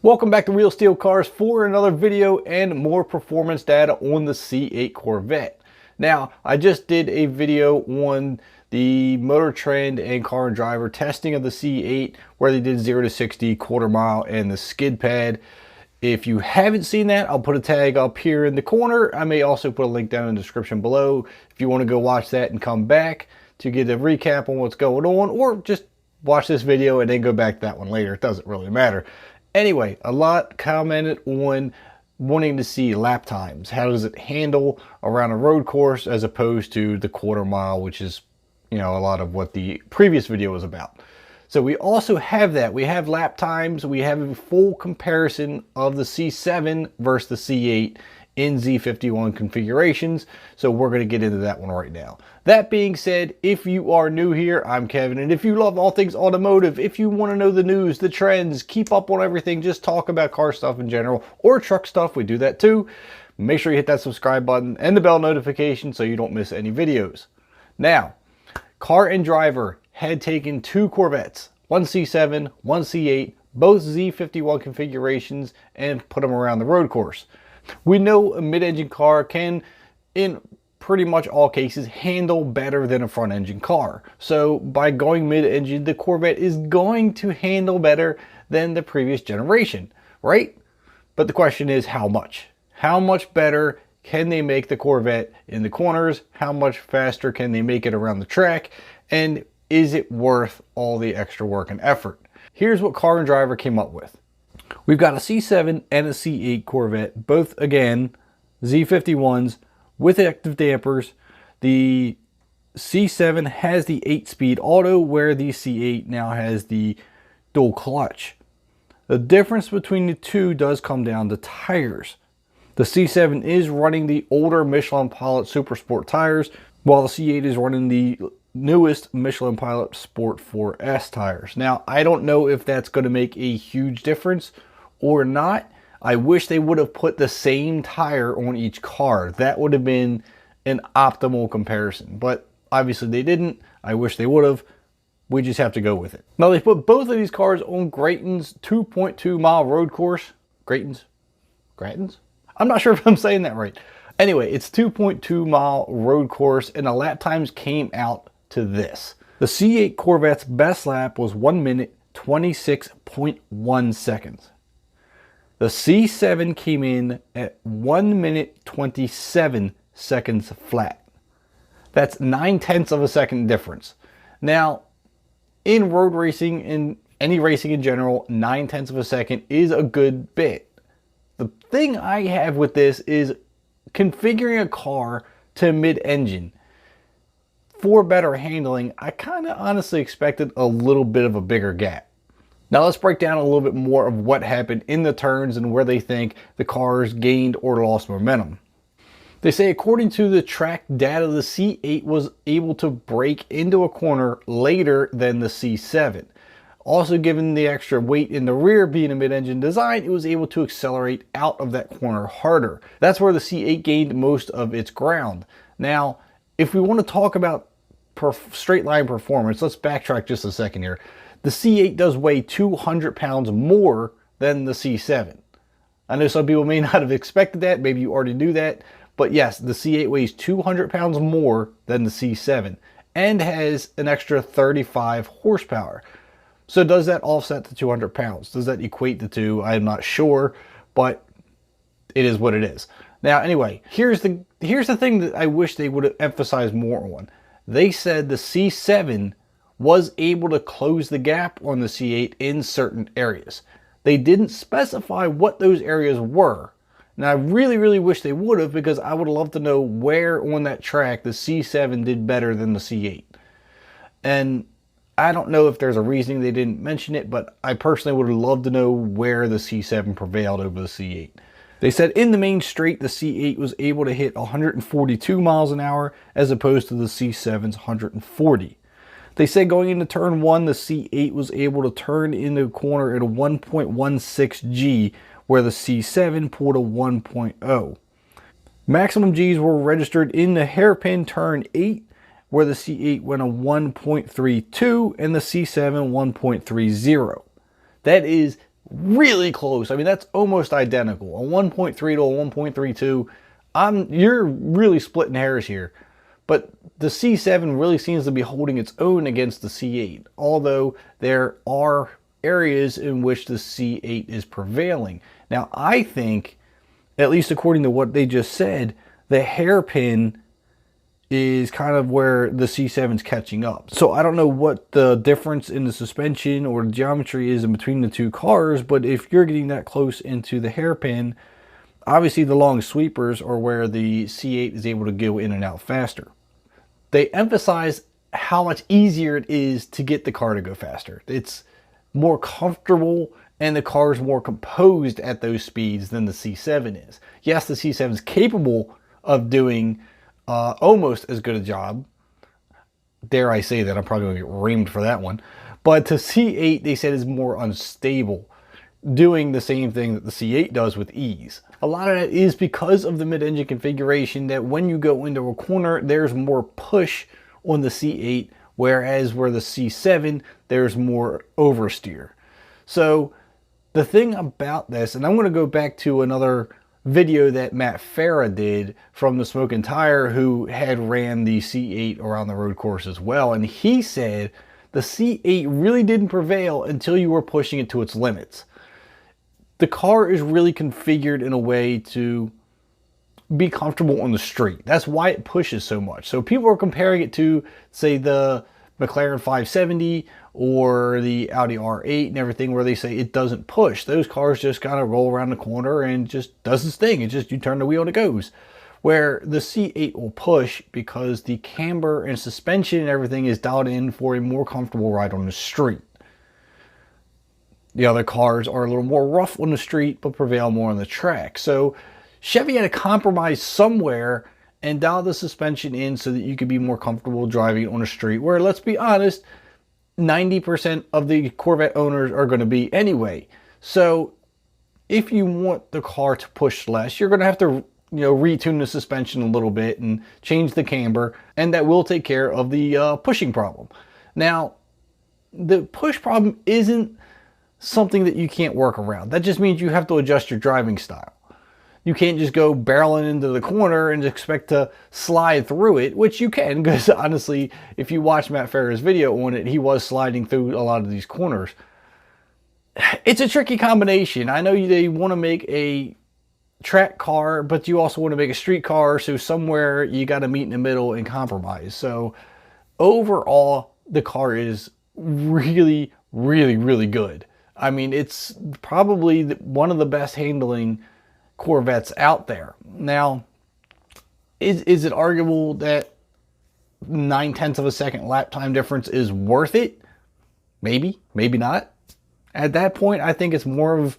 Welcome back to Real Steel Cars for another video and more performance data on the C8 Corvette. Now, I just did a video on the Motor Trend and Car and Driver testing of the C8 where they did 0 to 60, quarter mile, and the skid pad. If you haven't seen that, I'll put a tag up here in the corner. I may also put a link down in the description below if you want to go watch that and come back to get a recap on what's going on, or just watch this video and then go back to that one later. It doesn't really matter. Anyway, a lot commented on wanting to see lap times. How does it handle around a road course as opposed to the quarter mile, which is, you know, a lot of what the previous video was about. So we also have that. We have lap times. We have a full comparison of the C7 versus the C8 in Z51 configurations. So we're going to get into that one right now. That being said, if you are new here, I'm Kevin. And if you love all things automotive, if you want to know the news, the trends, keep up on everything, just talk about car stuff in general or truck stuff, we do that too. Make sure you hit that subscribe button and the bell notification so you don't miss any videos. Now, Car and Driver had taken two Corvettes, one C7, one C8, both Z51 configurations, and put them around the road course. We know a mid-engine car can, in pretty much all cases, handle better than a front-engine car. So by going mid-engine, the Corvette is going to handle better than the previous generation, right? But the question is how much? How much better can they make the Corvette in the corners? How much faster can they make it around the track? And is it worth all the extra work and effort? Here's what Car and Driver came up with. We've got a C7 and a C8 Corvette, both again Z51s with active dampers. The C7 has the 8-speed auto, where the C8 now has the dual clutch. The difference between the two does come down to tires. The C7 is running the older Michelin Pilot Super Sport tires, while the C8 is running the newest Michelin Pilot Sport 4S tires. Now, I don't know if that's going to make a huge difference or not. I wish they would have put the same tire on each car. That would have been an optimal comparison, but obviously they didn't. I wish they would have. We just have to go with it. Now, they put both of these cars on Grayton's 2.2 mile road course. Grayton's? I'm not sure if I'm saying that right. Anyway, it's 2.2 mile road course, and the lap times came out to this. The C8 Corvette's best lap was 1 minute 26.1 seconds. The C7 came in at 1 minute 27 seconds flat. That's 9/10 of a second difference. Now, in road racing and any racing in general, 9/10 of a second is a good bit. The thing I have with this is configuring a car to mid-engine. For better handling, I kind of honestly expected a little bit of a bigger gap. Now let's break down a little bit more of what happened in the turns and where they think the cars gained or lost momentum. They say according to the track data, the C8 was able to break into a corner later than the C7. Also, given the extra weight in the rear being a mid-engine design, it was able to accelerate out of that corner harder. That's where the C8 gained most of its ground. Now, if we want to talk about straight line performance, let's backtrack just a second here. The C8 does weigh 200 pounds more than the C7. I know some people may not have expected that. Maybe you already knew that. But yes, the C8 weighs 200 pounds more than the C7 and has an extra 35 horsepower. So does that offset the 200 pounds? Does that equate the two? I'm not sure, but it is what it is. Now, anyway, here's the thing that I wish they would have emphasized more on. They said the C7 was able to close the gap on the C8 in certain areas. They didn't specify what those areas were. Now, I really, really wish they would have, because I would love to know where on that track the C7 did better than the C8. And I don't know if there's a reason they didn't mention it, but I personally would have loved to know where the C7 prevailed over the C8. They said in the main straight, the C8 was able to hit 142 miles an hour as opposed to the C7's 140. They said going into turn 1, the C8 was able to turn into a corner at a 1.16 G, where the C7 pulled a 1.0. Maximum Gs were registered in the hairpin turn 8, where the C8 went a 1.32 and the C7 1.30. That is really close. I mean, that's almost identical. A 1.3 to a 1.32. You're really splitting hairs here. But the C7 really seems to be holding its own against the C8, although there are areas in which the C8 is prevailing. Now, I think, at least according to what they just said, the hairpin is kind of where the C7's catching up. So I don't know what the difference in the suspension or the geometry is in between the two cars, but if you're getting that close into the hairpin, obviously the long sweepers are where the C8 is able to go in and out faster. They emphasize how much easier it is to get the car to go faster. It's more comfortable and the car is more composed at those speeds than the C7 is. Yes, the C7 is capable of doing almost as good a job. Dare I say that, I'm probably going to get reamed for that one. But the C8, they said, is more unstable, doing the same thing that the C8 does with ease. A lot of that is because of the mid-engine configuration, that when you go into a corner, there's more push on the C8, whereas where the C7, there's more oversteer. So the thing about this, and I'm going to go back to another video that Matt Farah did from the Smoking Tire, who had ran the C8 around the road course as well, and he said the C8 really didn't prevail until you were pushing it to its limits. The car is really configured in a way to be comfortable on the street. That's why it pushes so much. So people are comparing it to, say, the McLaren 570 or the Audi R8 and everything, where they say it doesn't push. Those cars just kind of roll around the corner and just does its thing. It just, you turn the wheel and it goes. Where the C8 will push because the camber and suspension and everything is dialed in for a more comfortable ride on the street. The other cars are a little more rough on the street but prevail more on the track. So Chevy had to compromise somewhere and dial the suspension in so that you could be more comfortable driving on the street, where, let's be honest, 90% of the Corvette owners are going to be anyway. So if you want the car to push less, you're going to have to, retune the suspension a little bit and change the camber, and that will take care of the pushing problem. Now, the push problem isn't something that you can't work around. That just means you have to adjust your driving style. You can't just go barreling into the corner and expect to slide through it, which you can, because honestly, if you watch Matt Farah's video on it, he was sliding through a lot of these corners. It's a tricky combination. I know they want to make a track car, but you also want to make a street car, so somewhere you got to meet in the middle and compromise. So overall, the car is really, really, really good. I mean, it's probably one of the best handling Corvettes out there. Now, is it arguable that 9/10 of a second lap time difference is worth it? Maybe, maybe not. At that point, I think it's more of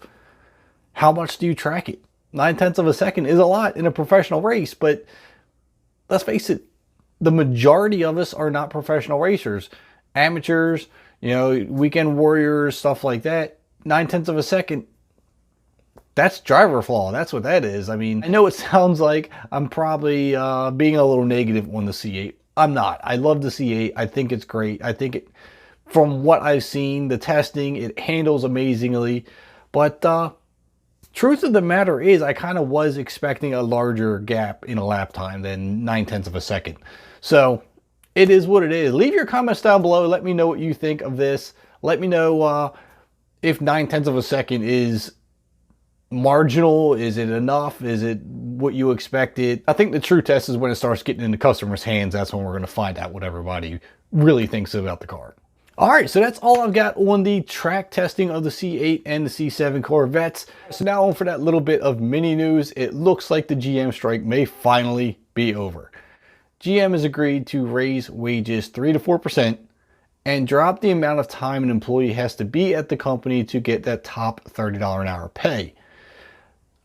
how much do you track it? 9/10 of a second is a lot in a professional race, but let's face it, the majority of us are not professional racers. Amateurs, weekend warriors, stuff like that. 9/10 of a second, that's driver flaw. That's what that is. I mean, I know it sounds like I'm probably being a little negative on the C8. I'm not. I love the C8. I think it's great. I think it, from what I've seen, the testing, it handles amazingly. But truth of the matter is, I kind of was expecting a larger gap in a lap time than 9/10 of a second. So it is what it is. Leave your comments down below. Let me know what you think of this. Let me know if 9/10 of a second is marginal. Is it enough? Is it what you expected? I think the true test is when it starts getting into customers' hands. That's when we're going to find out what everybody really thinks about the car. All right, so that's all I've got on the track testing of the C8 and the C7 Corvettes. So now on for that little bit of mini news. It looks like the GM strike may finally be over. GM has agreed to raise wages 3 to 4% and drop the amount of time an employee has to be at the company to get that top $30 an hour pay.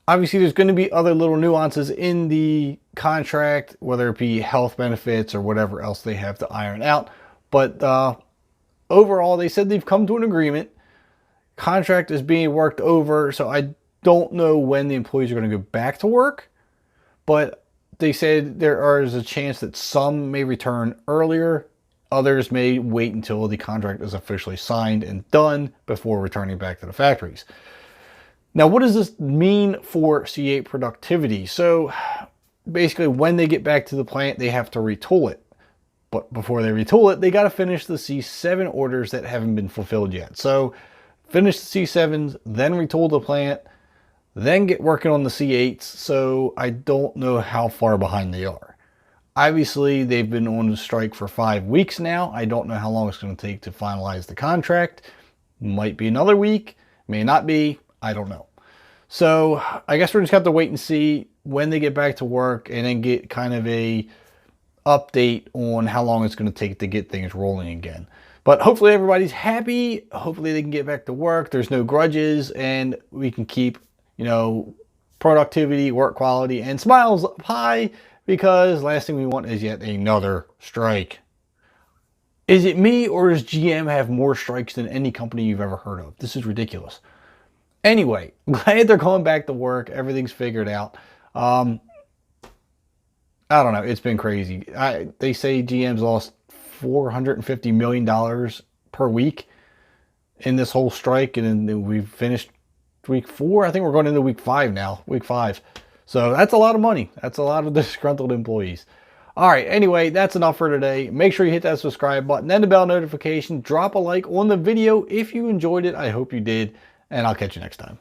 Obviously, there's going to be other little nuances in the contract, whether it be health benefits or whatever else they have to iron out. But overall, they said they've come to an agreement. Contract is being worked over, so I don't know when the employees are going to go back to work. But they said there is a chance that some may return earlier. Others may wait until the contract is officially signed and done before returning back to the factories. Now, what does this mean for C8 productivity? So basically, when they get back to the plant, they have to retool it. But before they retool it, they got to finish the C7 orders that haven't been fulfilled yet. So finish the C7s, then retool the plant, then get working on the C8s. So I don't know how far behind they are. Obviously, they've been on the strike for 5 weeks now. I don't know how long it's going to take to finalize the contract. Might be another week, may not be, I don't know. So I guess we're just going to have to wait and see when they get back to work and then get kind of a update on how long it's going to take to get things rolling again. But hopefully everybody's happy. Hopefully they can get back to work. There's no grudges and we can keep, you know, productivity, work quality, and smiles up high, because last thing we want is yet another strike. Is it me, or does GM have more strikes than any company you've ever heard of? This is ridiculous. Anyway, glad they're going back to work. Everything's figured out. I don't know. It's been crazy. They say GM's lost $450 million per week in this whole strike, and then we've finished week 4. I think we're going into week 5 now. Week 5. So that's a lot of money. That's a lot of disgruntled employees. All right, anyway, that's enough for today. Make sure you hit that subscribe button and the bell notification. Drop a like on the video if you enjoyed it. I hope you did, and I'll catch you next time.